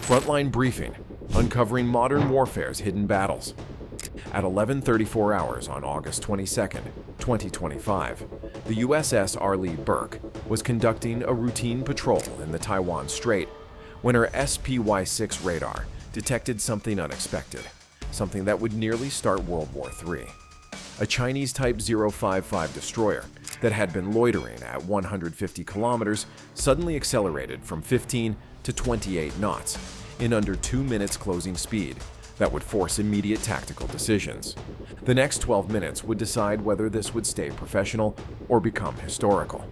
Frontline Briefing, uncovering modern warfare's hidden battles. At 11:34 hours on August 22, 2025, the USS Arleigh Burke was conducting a routine patrol in the Taiwan Strait when her SPY-6 radar detected something unexpected, something that would nearly start World War III. A Chinese Type 055 destroyer that had been loitering at 150 kilometers suddenly accelerated from 15 to 28 knots in under 2 minutes closing speed that would force immediate tactical decisions. The next 12 minutes would decide whether this would stay professional or become historical.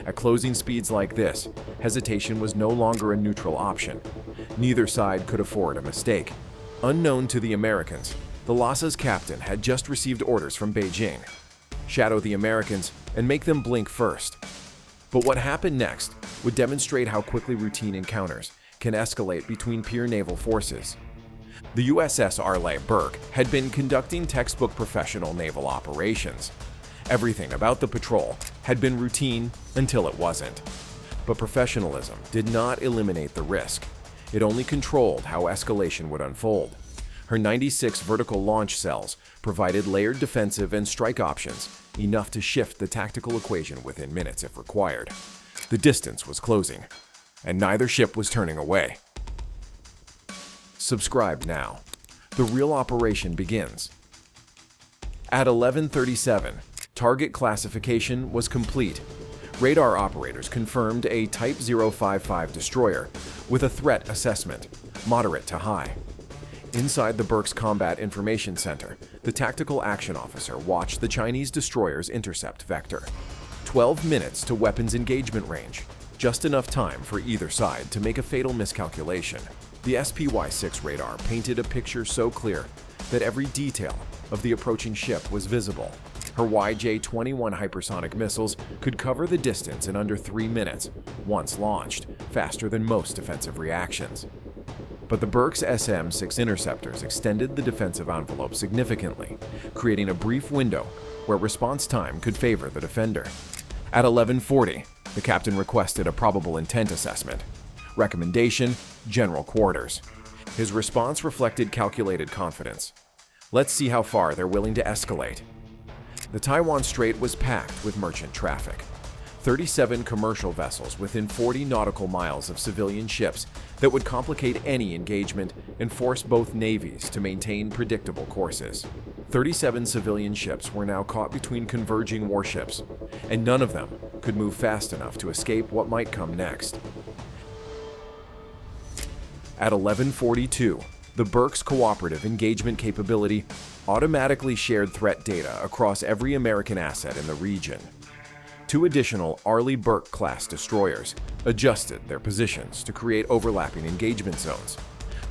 At closing speeds like this, hesitation was no longer a neutral option. Neither side could afford a mistake. Unknown to the Americans, the Lhsa's captain had just received orders from Beijing: shadow the Americans and make them blink first. But what happened next would demonstrate how quickly routine encounters can escalate between peer naval forces. The USS Arleigh Burke had been conducting textbook professional naval operations. Everything about the patrol had been routine until it wasn't. But professionalism did not eliminate the risk. It only controlled how escalation would unfold. Her 96 vertical launch cells provided layered defensive and strike options, enough to shift the tactical equation within minutes if required. The distance was closing, and neither ship was turning away. Subscribe now. The real operation begins. At 11:37, target classification was complete. Radar operators confirmed a Type 055 destroyer with a threat assessment, moderate to high. Inside the Burke's Combat Information Center, the tactical action officer watched the Chinese destroyer's intercept vector. 12 minutes to weapons engagement range, just enough time for either side to make a fatal miscalculation. The SPY-6 radar painted a picture so clear that every detail of the approaching ship was visible. Her YJ-21 hypersonic missiles could cover the distance in under 3 minutes, once launched, faster than most defensive reactions. But the Burke's SM-6 interceptors extended the defensive envelope significantly, creating a brief window where response time could favor the defender. At 11:40, the captain requested a probable intent assessment. Recommendation: general quarters. His response reflected calculated confidence. Let's see how far they're willing to escalate. The Taiwan Strait was packed with merchant traffic. 37 commercial vessels within 40 nautical miles of civilian ships that would complicate any engagement and force both navies to maintain predictable courses. 37 civilian ships were now caught between converging warships, and none of them could move fast enough to escape what might come next. At 11:42, the Burke's cooperative engagement capability automatically shared threat data across every American asset in the region. 2 additional Arleigh burke-class destroyers adjusted their positions to create overlapping engagement zones,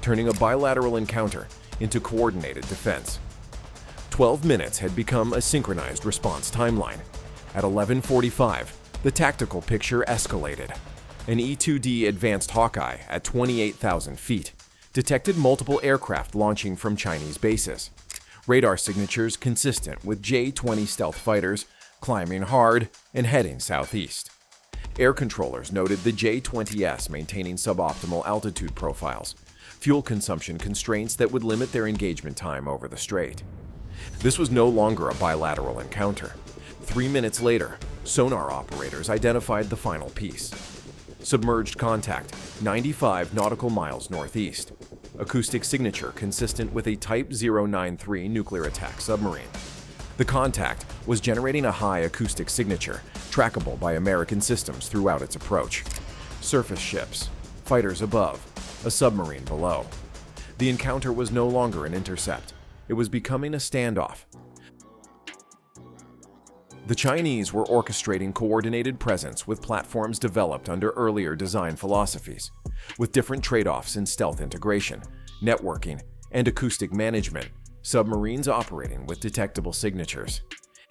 turning a bilateral encounter into coordinated defense. 12 minutes had become a synchronized response timeline. At 11:45, the tactical picture escalated. An E-2D Advanced Hawkeye at 28,000 feet detected multiple aircraft launching from Chinese bases. Radar signatures consistent with J-20 stealth fighters climbing hard and heading southeast. Air controllers noted the J-20S maintaining suboptimal altitude profiles, fuel consumption constraints that would limit their engagement time over the strait. This was no longer a bilateral encounter. 3 minutes later, sonar operators identified the final piece. Submerged contact, 95 nautical miles northeast. Acoustic signature consistent with a Type 093 nuclear attack submarine. The contact was generating a high acoustic signature, trackable by American systems throughout its approach. Surface ships, fighters above, a submarine below. The encounter was no longer an intercept. It was becoming a standoff. The Chinese were orchestrating coordinated presence with platforms developed under earlier design philosophies, with different trade-offs in stealth integration, networking, and acoustic management, submarines operating with detectable signatures.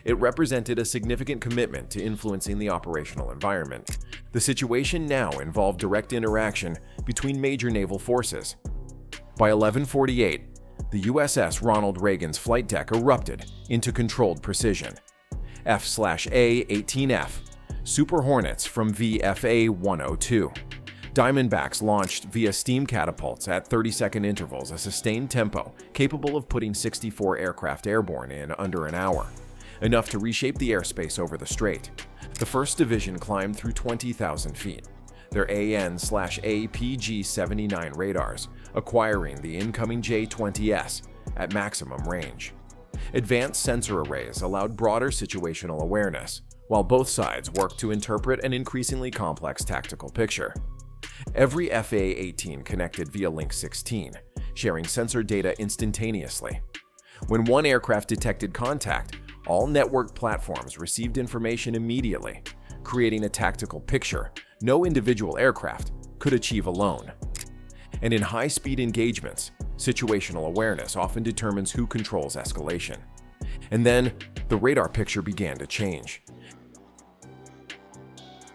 It represented a significant commitment to influencing the operational environment. The situation now involved direct interaction between major naval forces. By 11:48, the USS Ronald Reagan's flight deck erupted into controlled precision. F/A-18F, Super Hornets from VFA 102. Diamondbacks launched via steam catapults at 30-second intervals a sustained tempo capable of putting 64 aircraft airborne in under an hour, enough to reshape the airspace over the strait. The 1st Division climbed through 20,000 feet, their AN/APG-79 radars acquiring the incoming J-20S at maximum range. Advanced sensor arrays allowed broader situational awareness, while both sides worked to interpret an increasingly complex tactical picture. Every FA-18 connected via Link 16, sharing sensor data instantaneously. When one aircraft detected contact, all network platforms received information immediately, creating a tactical picture no individual aircraft could achieve alone. And in high-speed engagements, situational awareness often determines who controls escalation. And then, the radar picture began to change.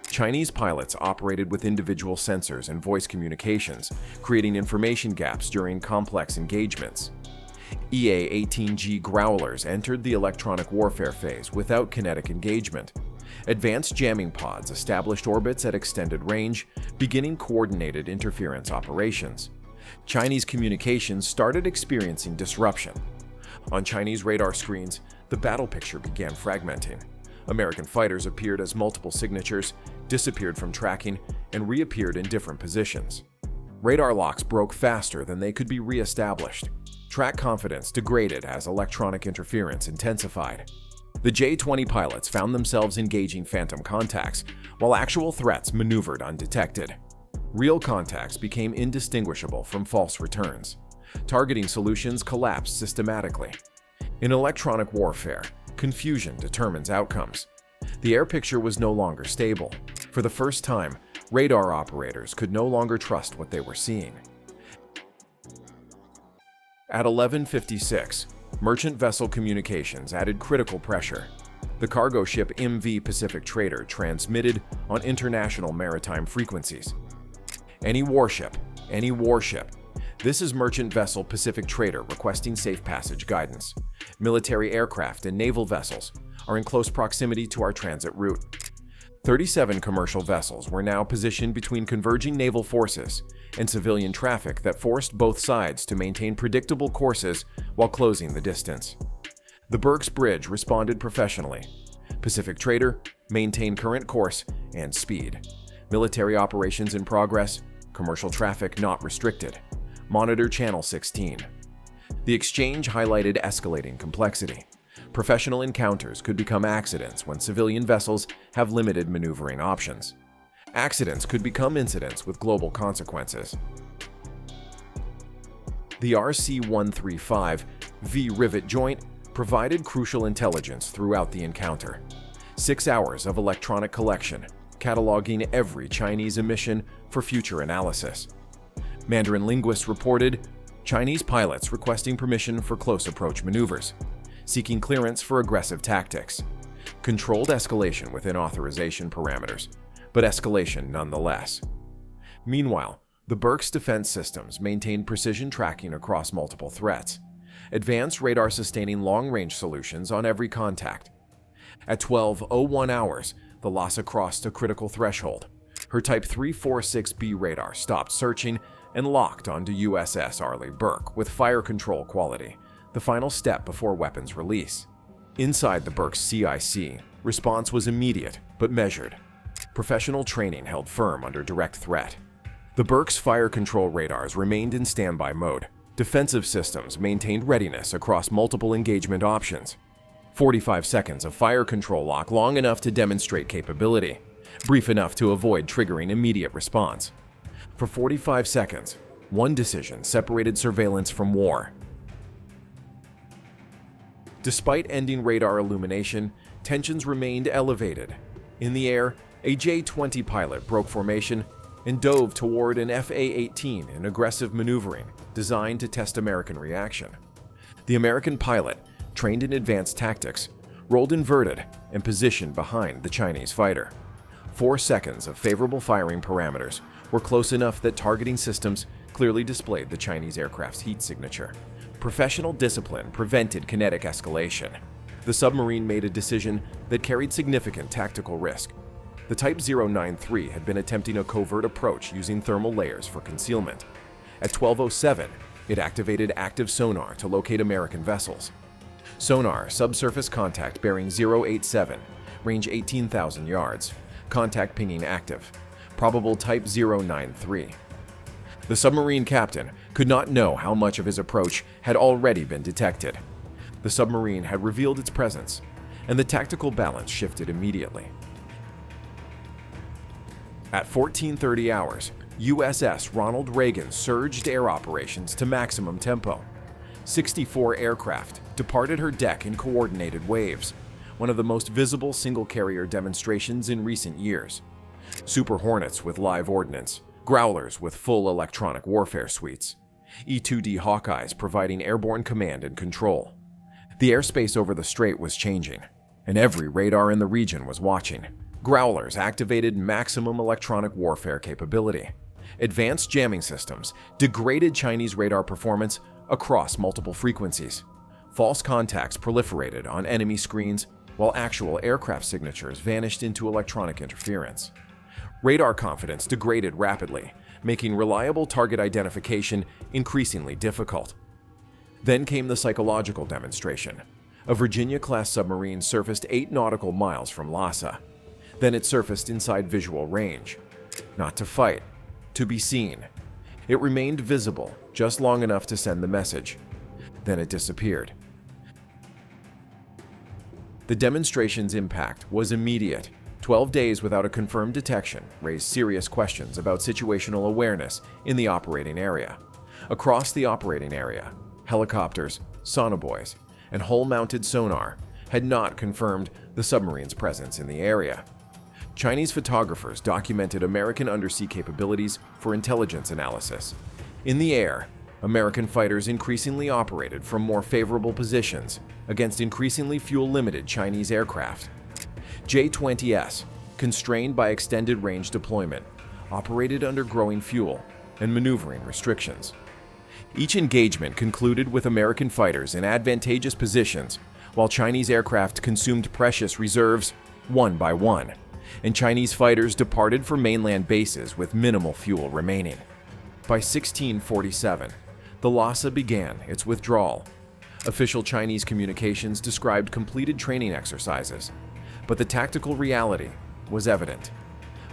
Chinese pilots operated with individual sensors and voice communications, creating information gaps during complex engagements. EA-18G Growlers entered the electronic warfare phase without kinetic engagement. Advanced jamming pods established orbits at extended range, beginning coordinated interference operations. Chinese communications started experiencing disruption. On Chinese radar screens, the battle picture began fragmenting. American fighters appeared as multiple signatures, disappeared from tracking, and reappeared in different positions. Radar locks broke faster than they could be re-established. Track confidence degraded as electronic interference intensified. The J-20 pilots found themselves engaging phantom contacts, while actual threats maneuvered undetected. Real contacts became indistinguishable from false returns. Targeting solutions collapsed systematically. In electronic warfare, confusion determines outcomes. The air picture was no longer stable. For the first time, radar operators could no longer trust what they were seeing. At 11:56, merchant vessel communications added critical pressure. The cargo ship MV Pacific Trader transmitted on international maritime frequencies. Any warship. This is merchant vessel Pacific Trader requesting safe passage guidance. Military aircraft and naval vessels are in close proximity to our transit route. 37 commercial vessels were now positioned between converging naval forces and civilian traffic that forced both sides to maintain predictable courses while closing the distance. The Burke's Bridge responded professionally. Pacific Trader maintained current course and speed. Military operations in progress, commercial traffic not restricted. Monitor Channel 16. The exchange highlighted escalating complexity. Professional encounters could become accidents when civilian vessels have limited maneuvering options. Accidents could become incidents with global consequences. The RC-135 V-rivet joint provided crucial intelligence throughout the encounter. 6 hours of electronic collection, cataloging every Chinese emission for future analysis. Mandarin linguists reported Chinese pilots requesting permission for close approach maneuvers, seeking clearance for aggressive tactics. Controlled escalation within authorization parameters, but escalation nonetheless. Meanwhile, the Burke's defense systems maintained precision tracking across multiple threats, advanced radar-sustaining long-range solutions on every contact. At 12:01 hours, the Lhasa crossed a critical threshold. Her Type 346B radar stopped searching and locked onto USS Arleigh Burke with fire control quality, the final step before weapons release. Inside the Burke's CIC, response was immediate but measured. Professional training held firm under direct threat. The Burke's fire control radars remained in standby mode. Defensive systems maintained readiness across multiple engagement options. 45 seconds of fire control lock, long enough to demonstrate capability, brief enough to avoid triggering immediate response. For 45 seconds, one decision separated surveillance from war. Despite ending radar illumination, tensions remained elevated. In the air, a J-20 pilot broke formation and dove toward an FA-18 in aggressive maneuvering designed to test American reaction. The American pilot, trained in advanced tactics, rolled inverted and positioned behind the Chinese fighter. 4 seconds of favorable firing parameters were close enough that targeting systems clearly displayed the Chinese aircraft's heat signature. Professional discipline prevented kinetic escalation. The submarine made a decision that carried significant tactical risk. The Type 093 had been attempting a covert approach using thermal layers for concealment. At 12:07, it activated active sonar to locate American vessels. Sonar, subsurface contact bearing 087, range 18,000 yards. Contact pinging active. Probable Type 093. The submarine captain could not know how much of his approach had already been detected. The submarine had revealed its presence, and the tactical balance shifted immediately. At 14:30 hours, USS Ronald Reagan surged air operations to maximum tempo. 64 aircraft departed her deck in coordinated waves, one of the most visible single-carrier demonstrations in recent years. Super Hornets with live ordnance, Growlers with full electronic warfare suites, E-2D Hawkeyes providing airborne command and control. The airspace over the strait was changing, and every radar in the region was watching. Growlers activated maximum electronic warfare capability. Advanced jamming systems degraded Chinese radar performance across multiple frequencies. False contacts proliferated on enemy screens, while actual aircraft signatures vanished into electronic interference. Radar confidence degraded rapidly, making reliable target identification increasingly difficult. Then came the psychological demonstration. A Virginia-class submarine surfaced 8 nautical miles from Lhasa. Then it surfaced inside visual range. Not to fight, to be seen. It remained visible just long enough to send the message. Then it disappeared. The demonstration's impact was immediate. 12 days without a confirmed detection raised serious questions about situational awareness in the operating area. Across the operating area, helicopters, sonobuoys, and hull-mounted sonar had not confirmed the submarine's presence in the area. Chinese photographers documented American undersea capabilities for intelligence analysis. In the air, American fighters increasingly operated from more favorable positions against increasingly fuel-limited Chinese aircraft. J-20S, constrained by extended range deployment, operated under growing fuel and maneuvering restrictions. Each engagement concluded with American fighters in advantageous positions, while Chinese aircraft consumed precious reserves one by one, and Chinese fighters departed for mainland bases with minimal fuel remaining. By 1647, the Lhasa began its withdrawal. Official Chinese communications described completed training exercises, but the tactical reality was evident.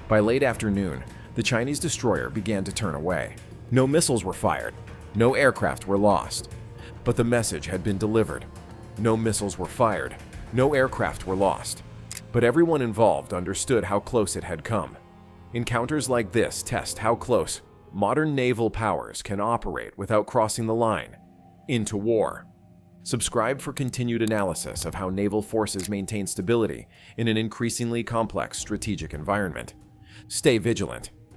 By late afternoon, the Chinese destroyer began to turn away. No missiles were fired, no aircraft were lost, but the message had been delivered. No missiles were fired, no aircraft were lost, but everyone involved understood how close it had come. Encounters like this test how close modern naval powers can operate without crossing the line into war. Subscribe for continued analysis of how naval forces maintain stability in an increasingly complex strategic environment. Stay vigilant.